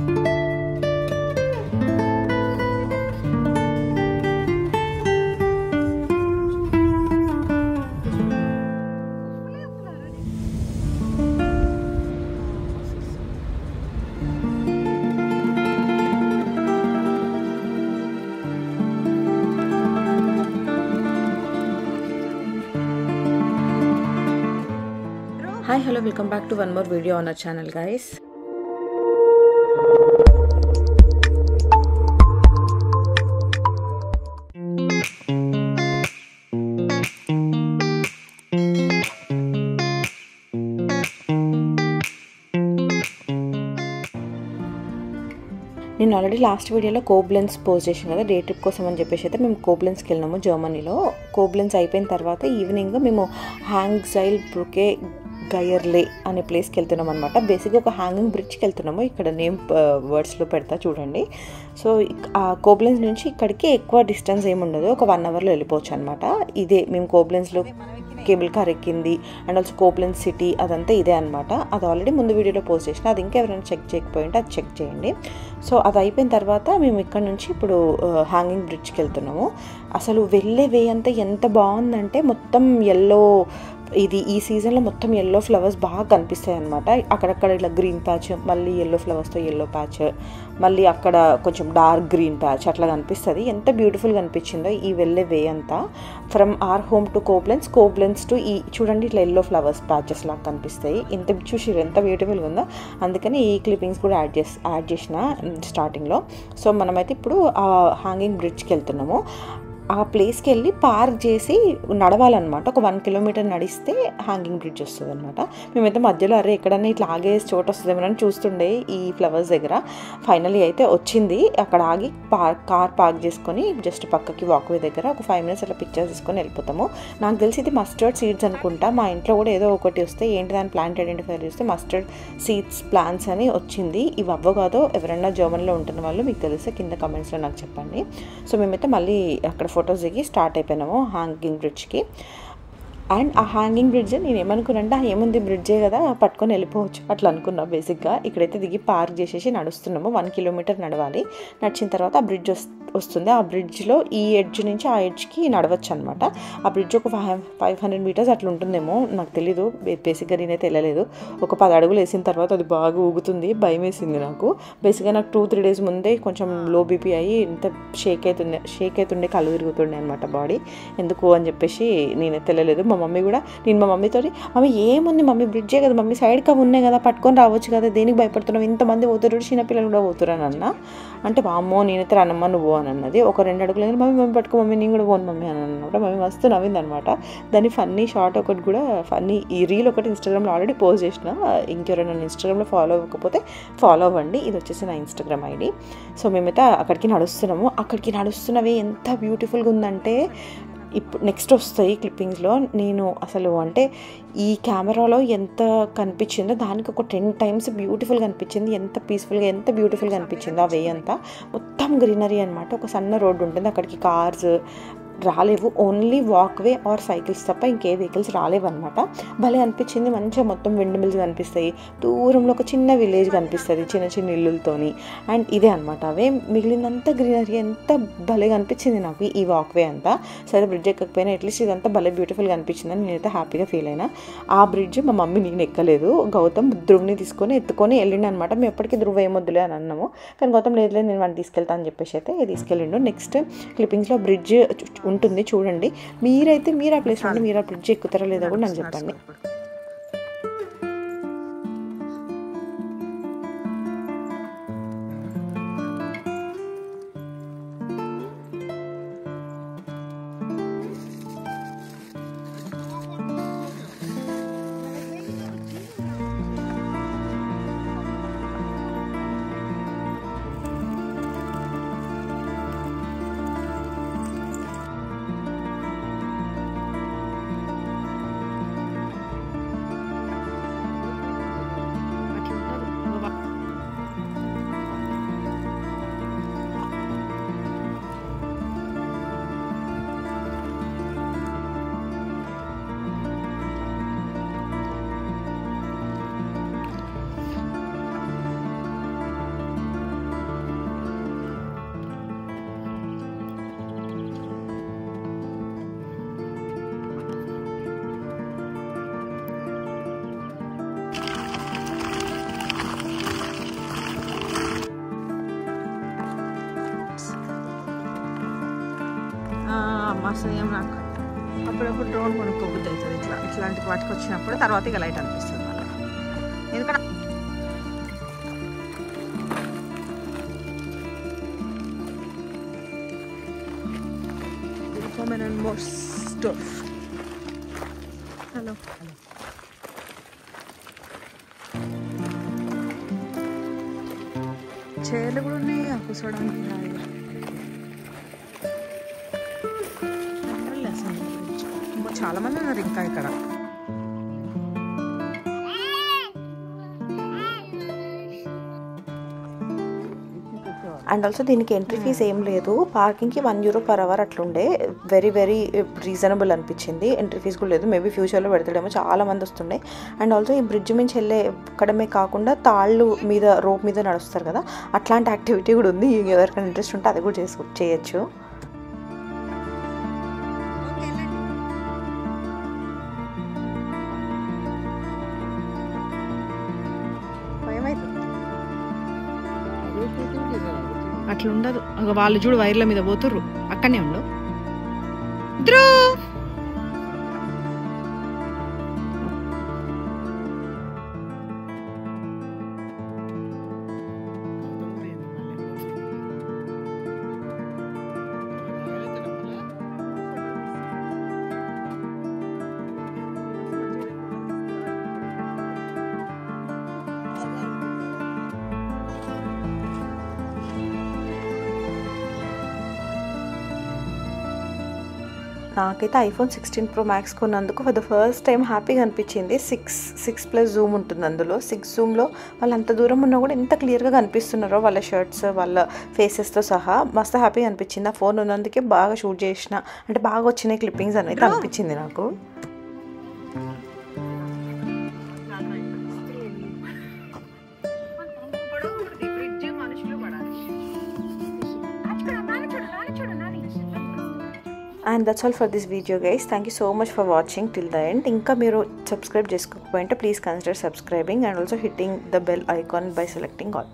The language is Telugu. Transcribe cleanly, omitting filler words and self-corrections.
Hi, hello, welcome back to one more video on our channel, guys. నేను ఆల్రెడీ లాస్ట్ వీడియోలో కోబ్లెన్స్ పోస్ట్ చేసాను కదా, డే ట్రిప్ కోసం అని చెప్పేసి అయితే మేము కోబ్లెన్స్కి వెళ్ళినాము జర్మనీలో. కోబ్లెన్స్ అయిపోయిన తర్వాత ఈవినింగ్ మేము హ్యాంగ్జైల్ బ్రుకే గయర్లే అనే ప్లేస్కి వెళ్తున్నాం అనమాట. బేసిక్గా ఒక హ్యాంగింగ్ బ్రిడ్జ్కి వెళ్తున్నాము. ఇక్కడ నేమ్ వర్డ్స్లో పెడతా చూడండి. సో ఆ కోబ్లెన్స్ నుంచి ఇక్కడికి ఎక్కువ డిస్టెన్స్ ఏమి ఉండదు, ఒక 1 అవర్లో వెళ్ళిపోవచ్చు అనమాట. ఇదే మేము కోబ్లెన్స్లో కేబుల్ కార్ ఎక్కింది అండ్ ఆల్సో కోబ్లెన్స్ సిటీ అదంతా ఇదే అనమాట. అది ఆల్రెడీ ముందు వీడియోలో పోస్ట్ చేసిన, అది ఇంకా ఎవరైనా చెక్ చేయకపోయింటే అది చెక్ చేయండి. సో అది అయిపోయిన తర్వాత మేము ఇక్కడ నుంచి ఇప్పుడు హ్యాంగింగ్ బ్రిడ్జ్కి వెళ్తున్నాము. అసలు వెళ్ళే వే అంతా ఎంత బాగుందంటే మొత్తం ఎల్లో, ఇది ఈ సీజన్లో మొత్తం ఎల్లో ఫ్లవర్స్ బాగా కనిపిస్తాయి అనమాట. అక్కడక్కడ ఇలా గ్రీన్ ప్యాచ్, మళ్ళీ ఎల్లో ఫ్లవర్స్తో ఎల్లో ప్యాచ్, మళ్ళీ అక్కడ కొంచెం డార్క్ గ్రీన్ ప్యాచ్ అట్లా కనిపిస్తుంది. ఎంత బ్యూటిఫుల్గా అనిపించిందో ఈ వెళ్ళే వే అంతా. From our home to Koblenz to ఈ చూడండి ఇట్లా ఎల్లో ఫ్లవర్స్ ప్యాచెస్ లాగా కనిపిస్తాయి. ఎంత చూసిరు ఎంత బ్యూటిఫుల్గా ఉందో. అందుకని ఈ క్లిప్పింగ్స్ కూడా యాడ్ చేసిన స్టార్టింగ్లో. సో మనమైతే ఇప్పుడు ఆ హ్యాంగింగ్ బ్రిడ్జ్కి వెళ్తున్నాము. ఆ ప్లేస్కి వెళ్ళి పార్క్ చేసి నడవాలన్నమాట. ఒక 1 కిలోమీటర్ నడిస్తే హ్యాంగింగ్ బ్రిడ్జ్ వస్తుంది అనమాట. మేమైతే మధ్యలో అరే ఎక్కడన్నా ఇట్లా ఆగేసి చోట వస్తుందేమో చూస్తుండే ఈ ఫ్లవర్స్ దగ్గర. ఫైనలీ అయితే వచ్చింది. అక్కడ ఆగి కార్ పార్క్ చేసుకొని జస్ట్ పక్కకి వాక్వే దగ్గర ఒక 5 మినిట్స్ అట్లా పిక్చర్స్ తీసుకొని వెళ్ళిపోతాము. నాకు తెలిసి ఇది మస్టర్డ్ సీడ్స్ అనుకుంటా. మా ఇంట్లో కూడా ఏదో ఒకటి వస్తే ఏంటి దాని ప్లాంట్ ఐడెంటిఫై చేస్తే మస్టర్డ్ సీడ్స్ ప్లాంట్స్ అని వచ్చింది. ఇవి అవ్వగాదో ఎవరైనా జర్మనీలో ఉంటున్న వాళ్ళు మీకు తెలిస్తే కింద కమెంట్స్లో నాకు చెప్పండి. సో మేమైతే మళ్ళీ అక్కడ ఫొటోస్ దిగి స్టార్ట్ అయిపోయినాము హ్యాంగింగ్ బ్రిడ్జ్కి. అండ్ ఆ హ్యాంగింగ్ బ్రిడ్జ్ నేను ఏమనుకున్నానంటే ఏముంది బ్రిడ్జే కదా పట్టుకొని వెళ్ళిపోవచ్చు అట్లా అనుకున్నా. బేసిక్గా ఇక్కడైతే దిగి పార్క్ చేసేసి నడుస్తున్నాము. 1 కిలోమీటర్ నడవాలి. నడిచిన తర్వాత ఆ బ్రిడ్జ్ వస్తుంది. ఆ బ్రిడ్జ్లో ఈ ఎడ్జ్ నుంచి ఆ ఎడ్జ్కి నడవచ్చు అనమాట. ఆ బ్రిడ్జ్ ఒక 500 మీటర్స్ అట్లా ఉంటుందేమో, నాకు తెలీదు. బేసిక్గా నేనైతే వెళ్ళలేదు. ఒక 10 అడుగులు వేసిన తర్వాత అది బాగా ఊగుతుంది, భయం వేసింది నాకు. బేసిక్గా నాకు 2-3 డేస్ ముందే కొంచెం లో బీపీ అయ్యి ఇంత షేక్ అవుతుండే కళ్ళు తిరుగుతుండే అనమాట బాడీ. ఎందుకు అని చెప్పేసి నేనైతే వెళ్ళలేదు. మా మమ్మీ కూడా, నేను మా మమ్మీతో మమ్మీ ఏముంది మమ్మీ బ్రిడ్జే కదా మమ్మీ, సైడ్కి అవి ఉన్నాయి కదా పట్టుకొని రావచ్చు కదా, దేనికి భయపడుతున్నావు, ఇంతమంది పోతారు, చిన్నపిల్లలు కూడా పోతురు అని అన్న. అంటే అమ్మో నేనైతే రానమ్మా నువ్వు అని అన్నది. ఒక 2 అడుగులు మమ్మీ పట్టుకో మమ్మీ నేను కూడా పోను మమ్మీ అని అన్నమాట. మమ్మీ మస్తు నవ్వింది అనమాట. దాని ఫన్నీ షార్ట్ ఒకటి కూడా, ఫన్నీ ఈ రీల్ ఒకటి ఇన్స్టాగ్రామ్లో ఆల్రెడీ పోస్ట్ చేసిన. ఇంకెవరైనా నన్ను ఇన్స్టాగ్రామ్లో ఫాలో అవ్వకపోతే ఫాలో అవ్వండి. ఇది వచ్చేసి నా ఇన్స్టాగ్రామ్ ఐడి. సో మేమైతే అక్కడికి నడుస్తున్నాము. అక్కడికి నడుస్తున్నవి ఎంత బ్యూటిఫుల్గా ఉందంటే ఇప్పుడు నెక్స్ట్ వస్తాయి క్లిప్పింగ్స్లో. నేను అసలు అంటే ఈ కెమెరాలో ఎంత కనిపించిందో దానికి ఒక 10 టైమ్స్ బ్యూటిఫుల్గా అనిపించింది. ఎంత పీస్ఫుల్గా ఎంత బ్యూటిఫుల్గా అనిపించిందో ఆ వే అంతా. మొత్తం గ్రీనరీ అనమాట. ఒక సన్న రోడ్డు ఉంటుంది, అక్కడికి కార్స్ రాలేవు, ఓన్లీ వాక్వే ఆర్ సైకిల్స్ తప్ప ఇంకే వెహికల్స్ రాలేవన్నమాట. భలే అనిపించింది. మంచిగా మొత్తం విండ్ మిల్స్ కనిపిస్తాయి, దూరంలో ఒక చిన్న విలేజ్ కనిపిస్తుంది చిన్న చిన్న ఇల్లులతోని. అండ్ ఇదే అనమాట అవే, మిగిలినంత గ్రీనరీ ఎంత భలేగా అనిపించింది నాకు ఈ వాక్వే అంతా. సరే బ్రిడ్జ్ ఎక్కకపోయినా అట్లీస్ట్ ఇదంతా భలే బ్యూటిఫుల్గా అనిపించిందని నేనైతే హ్యాపీగా ఫీల్ అయినా. ఆ బ్రిడ్జ్ మా మమ్మీ నేను ఎక్కలేదు, గౌతమ్ ధ్రువ్ని ఎత్తుకొని వెళ్ళిండు అనమాట. మేము ఎప్పటికీ ధ్రువ్ ఏమొద్దులే అని అన్నాము, కానీ గౌతమ్ లేదు నేను వాడిని తీసుకెళ్తా అని చెప్పేసి అయితే తీసుకెళ్ళిండు. నెక్స్ట్ క్లిప్పింగ్స్లో బ్రిడ్జ్ ఉంటుంది చూడండి. మీరైతే మీరు ఆ ప్లేస్లో ఉంటే మీరు ఆ బ్రిడ్జ్ ఎక్కుతారా లేదా కూడా నాకు చెప్పండి. మస్తు ఏం నాకు అప్పుడప్పుడు డ్రోన్ కొనుక్కోబుద్ది అవుతుంది ఇట్లాంటి వాటికి వచ్చినప్పుడు. తర్వాత ఇక లైట్ అనిపిస్తుంది మళ్ళీ. ఎందుకంటే హలో చైర్లు కూడా ఉన్నాయి కూర్చోడానికి. చాలా మంది ఉన్నారు ఇంకా ఇక్కడ. అండ్ ఆల్సో దీనికి ఎంట్రీ ఫీజ్ ఏం లేదు. పార్కింగ్కి €1 per hour అట్లుండే. వెరీ వెరీ రీజనబుల్ అనిపించింది. ఎంట్రీ ఫీజ్ కూడా లేదు. మేబీ ఫ్యూచర్లో పెడతాడేమో. చాలా మంది వస్తుండే. అండ్ ఆల్సో ఈ బ్రిడ్జ్ నుంచి వెళ్ళే ఎక్కడమే కాకుండా తాళ్ళు మీద రోప్ మీద నడుస్తారు కదా, అట్లాంటి యాక్టివిటీ కూడా ఉంది. ఎవరికైనా ఇంట్రెస్ట్ ఉంటే అది కూడా చేయొచ్చు. అట్లా ఉండదు. వాళ్ళు చూడు వైర్ల మీద పోతుర్రు. అక్కడనే ఉండు. నాకైతే iPhone 16 Pro Max కొన్నందుకు ఫర్ ద ఫస్ట్ టైం హ్యాపీగా అనిపించింది. 6+ జూమ్ ఉంటుంది అందులో. 6 జూమ్లో వాళ్ళు అంత దూరం ఉన్నా కూడా ఎంత క్లియర్గా కనిపిస్తున్నారో వాళ్ళ షర్ట్స్ వాళ్ళ ఫేసెస్తో సహా. మస్తు హ్యాపీగా అనిపించింది. ఆ ఫోన్ ఉన్నందుకే బాగా షూట్ చేసిన, అంటే బాగా వచ్చినాయి క్లిప్పింగ్స్ అనేది అనిపించింది నాకు. And that's all for this video guys. Thank you so much for watching till the end. Inka meeru subscribe chesukoకపోయింటే please consider subscribing and also hitting the bell icon by selecting all.